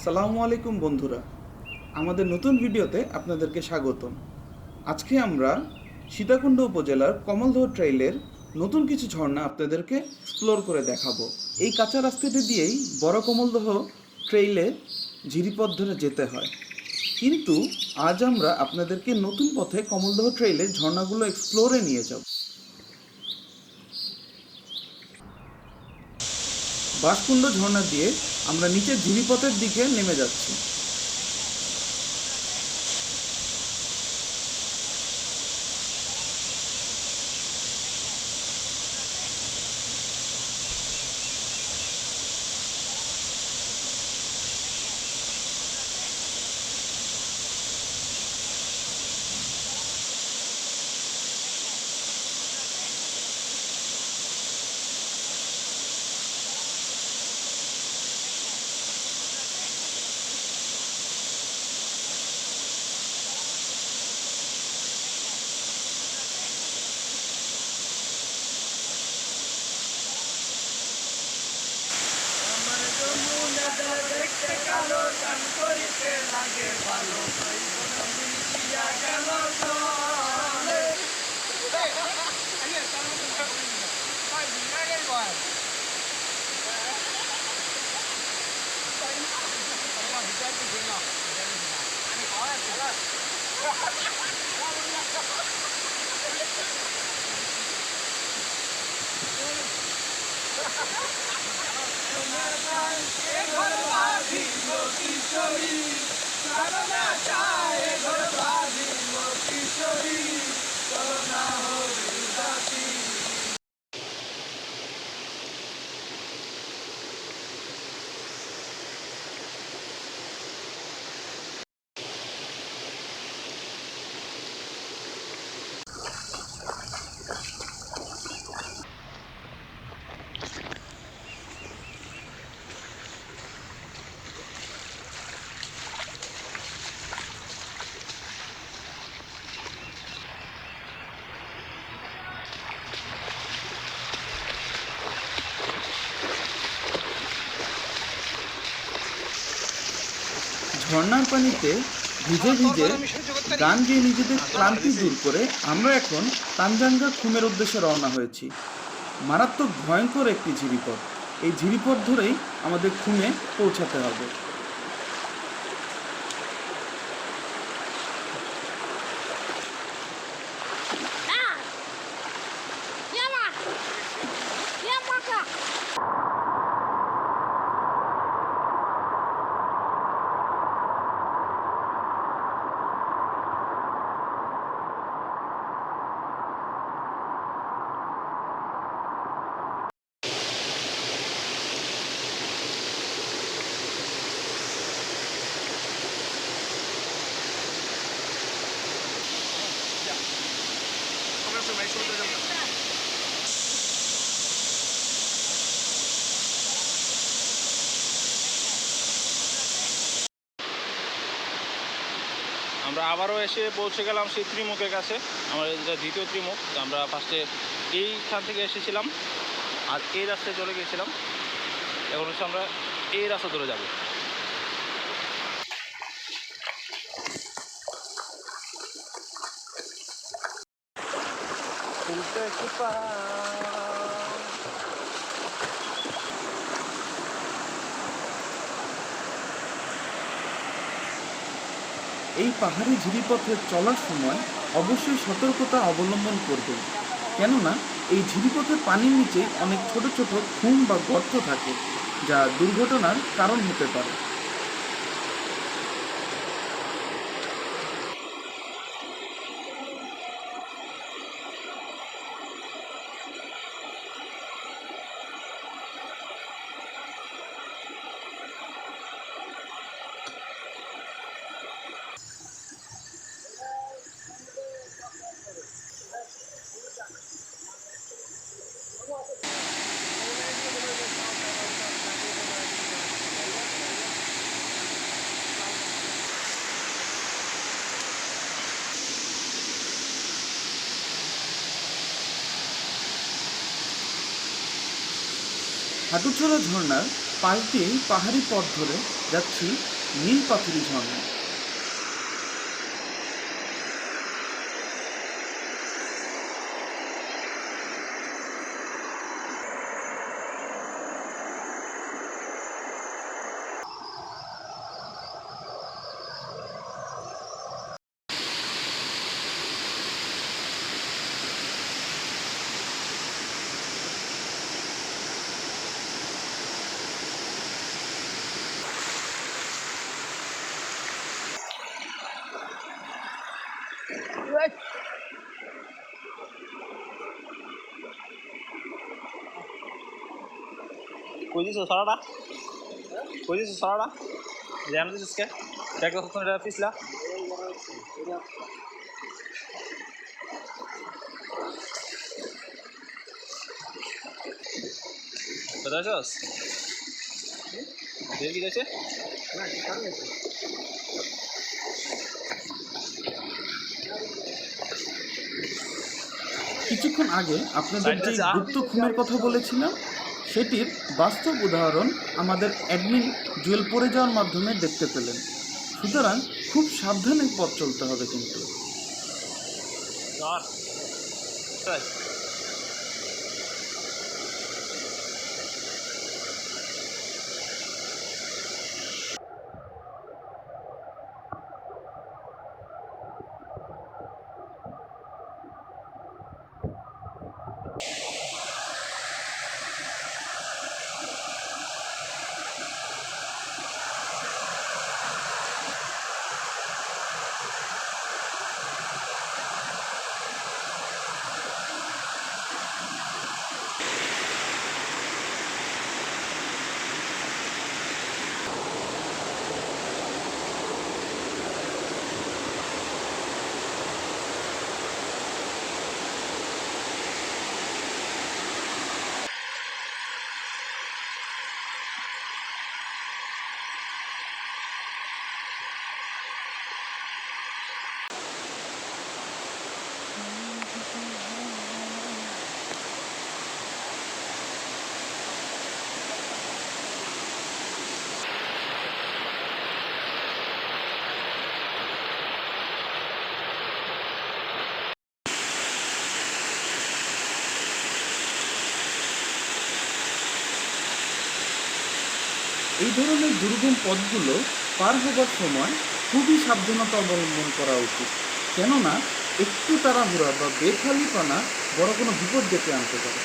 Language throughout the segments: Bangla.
সালামু আলাইকুম বন্ধুরা, আমাদের নতুন ভিডিওতে আপনাদেরকে স্বাগতম। আজকে আমরা সীতাকুণ্ড উপজেলার কমলদহ ট্রেইলের নতুন কিছু ঝর্ণা আপনাদেরকে এক্সপ্লোর করে দেখাবো। এই কাঁচা রাস্তাটি দিয়েই বড় কমলদহ ট্রেইলে ঝিরিপথ ধরে যেতে হয়, কিন্তু আজ আমরা আপনাদেরকে নতুন পথে কমলদহ ট্রেইলের ঝর্ণাগুলো এক্সপ্লোরে নিয়ে যাব। বাঁশকুণ্ড ঝর্ণা দিয়ে আমরা নিচের ঝিরিপথের দিকে নেমে যাচ্ছি। ঝর্ণার পানিতে ভিজে ভিজে গান গেয়ে নিজেদের ক্লান্তি দূর করে আমরা এখন তানজাঙ্গা খুমের উদ্দেশ্যে রওনা হয়েছি। মারাত্মক ভয়ঙ্কর একটি ঝিরিপথ। এই ঝিরিপথ ধরেই আমাদের খুমে পৌঁছাতে হবে। আমরা আবারও এসে পৌঁছে গেলাম সেই ত্রিমুখের কাছে। আমাদের যেটা দ্বিতীয় ত্রিমুখ, আমরা ফার্স্টে এইখান থেকে এসেছিলাম আর এই রাস্তায় চলে গিয়েছিলাম। এখন হচ্ছে আমরা এই রাস্তা ধরে যাব। এই পাহাড়ি ঝিরিপথে চলার সময় অবশ্যই সতর্কতা অবলম্বন করবেন, কেননা এই ঝিরিপথের পানির নিচে অনেক ছোট ছোট খুম বা গর্ত থাকে, যা দুর্ঘটনার কারণ হতে পারে। হাটুছড়া ঝর্ণার পাশ দিয়েই পাহাড়ি পথ ধরে যাচ্ছি নীলপাথরি ঝর্ণায়। কই দিছো সরাটা? কই দিছো সরাটা? জ্যাম দিছিস কে? দেখ তো তুমি এটা পিছলা। বুঝাছস? দেখি গেছে? না, কি কারণে? কিছুক্ষণ আগে আপনাদের যে গুপ্ত খুমের কথা বলেছিলাম সেটির বাস্তব উদাহরণ আমাদের অ্যাডমিন জুয়েল পড়ে যাওয়ার মাধ্যমে দেখতে পেলেন। সুতরাং খুব সাবধানে পথ চলতে হবে কিন্তু। এই ধরনের দুর্গম পথগুলো পার হবার সময় খুবই সাবধানতা অবলম্বন করা উচিত, কেননা একটু তাড়াহুড়া বা বেখালিপনা বড় কোনো বিপদ ডেকে আনতে পারে।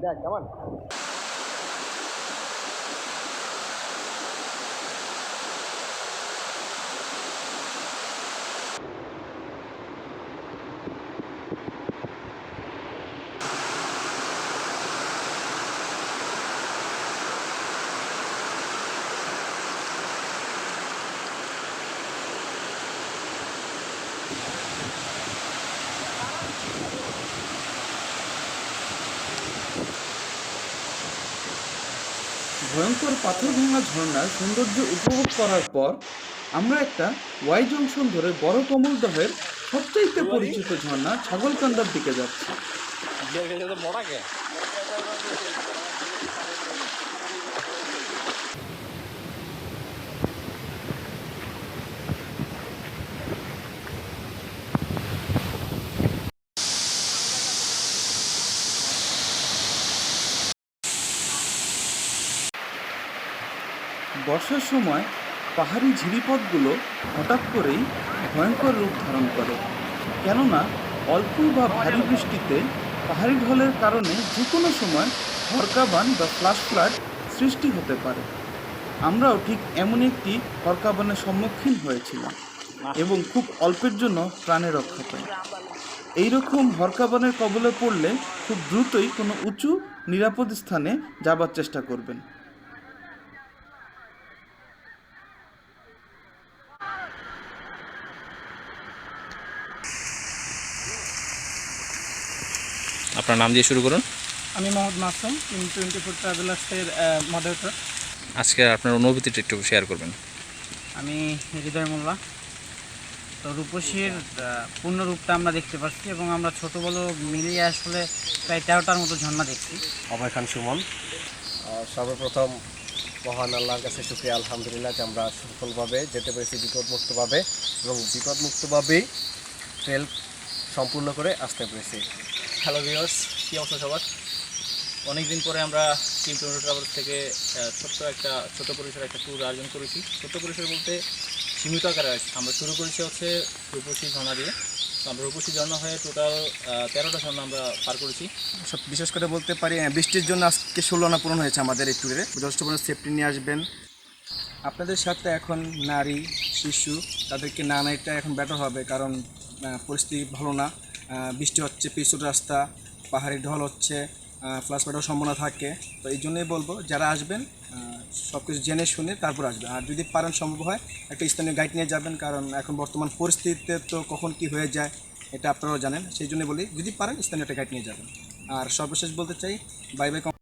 দেখ কেমন ভয়ঙ্কর পাথরভাঙা ঝর্ণার সৌন্দর্য উপভোগ করার পর আমরা একটা ওয়াই জংশন ধরে বড় কমলদহের সবচাইতে পরিচিত ঝর্ণা ছাগলকান্দার দিকে যাচ্ছি। বর্ষার সময় পাহাড়ি ঝিরিপথগুলো হঠাৎ করেই ভয়ঙ্কর রূপ ধারণ করে, কেননা অল্প বা ভারী বৃষ্টিতে পাহাড়ি ঢলের কারণে যে কোনো সময় হরকাবান বা ফ্ল্যাশ ফ্লাড সৃষ্টি হতে পারে। আমরাও ঠিক এমন একটি হরকাবানের সম্মুখীন হয়েছিলাম এবং খুব অল্পের জন্য প্রাণে রক্ষা পাই। এইরকম হরকাবানের কবলে পড়লে খুব দ্রুতই কোনো উঁচু নিরাপদ স্থানে যাবার চেষ্টা করবেন। আপনার নাম দিয়ে শুরু করুন। আমি মোহাম্মদ মাসুম, 24 ট্রাভেলার্সের মডারেটর। আজকে আপনার অনুভূতিটা একটু শেয়ার করবেন। আমি হৃদয় মোল্লা। তো রূপসীর পূর্ণ রূপটা আমরা দেখতে পাচ্ছি এবং আমরা ছোট বড় মিলিয়ে আসলে প্রায় 13টার মতো ঝর্ণা দেখছি। অভয় খান সুমন। সর্বপ্রথম মহান আল্লাহর কাছে শুকরিয়া, আলহামদুলিল্লাহ যে আমরা সফলভাবে যেতে পেরেছি বিপদমুক্তভাবে এবং বিপদমুক্তভাবেই ট্রেল সম্পূর্ণ করে আসতে পেরেছি। হ্যালো ভিউয়ার্স, কী অবস্থা সবার? অনেকদিন পরে আমরা টিম ট্রাভেলস থেকে ছোট পরিসরে একটা ট্যুর আয়োজন করেছি। ছোট পরিসর বলতে সীমিত আকারে আমরা শুরু করেছি হচ্ছে রূপসী ঝর্ণা দিয়ে। তো আমরা রূপসী ঝর্ণা হয়ে টোটাল 13টা ঝর্ণা আমরা পার করেছি। সব বিশেষ করে বলতে পারি বৃষ্টির জন্য আজকে 16 আনা পূরণ হয়েছে আমাদের এই ট্যুরে। যথেষ্ট পরিমাণ সেফটি নিয়ে আসবেন। আপনাদের সাথে এখন নারী শিশু তাদেরকে না এটা এখন বেটার হবে, কারণ পরিস্থিতি ভালো না। বৃষ্টি হচ্ছে, পিছুর রাস্তা, পাহাড়ি ঢল হচ্ছে, ফ্লাশ ফ্লাডের সম্ভাবনা থাকে। তো এই জন্যই বলবো যারা আসবেন সব কিছু জেনে শুনে তারপর আসবেন। আর যদি পারেন সম্ভব হয় একটা স্থানীয় গাইড নিয়ে যাবেন, কারণ এখন বর্তমান পরিস্থিতিতে তো কখন কি হয়ে যায় এটা আপনারাও জানেন। সেই জন্য বলি যদি পারেন স্থানীয় একটা গাইড নিয়ে যাবেন। আর সর্বশেষ বলতে চাই বাই বাই।